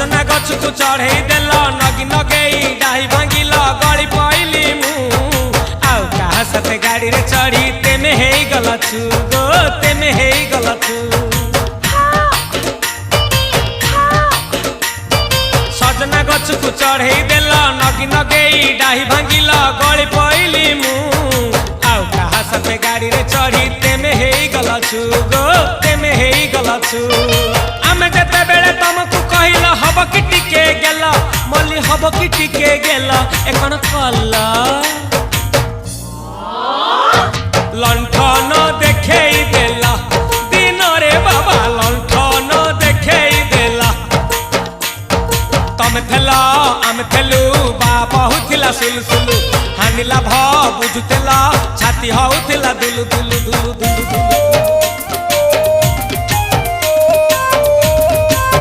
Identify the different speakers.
Speaker 1: सजना गछ को चढ़े देल नगी नगेई डाही भांगिल गली पइली मु आउ कहा साथे गाड़ी रे चढ़ी तेमे हेई गलछु गो तेमे हेई गलछु सजना गछ को चढ़े देल नगी नगेई डाही भांगिल गली पइली मु आउ कहा साथे गाड़ी रे चढ़ी तेमे हेई गलछु गो तेमे हेई गलछु आमे जेते बेले तुमको कहिला हब कि टिके गेला मल्ली हब कि टिके गेला एकन कल्ला लंठन देखेई देला दिन रे बाबा लंठन देखेई देला तमे थेला आमे थेलु बाबा हुथिला सुलसुलु हानिला भ बुझुतेला छाती हउथिला दुलु दुलु दुलु दुलु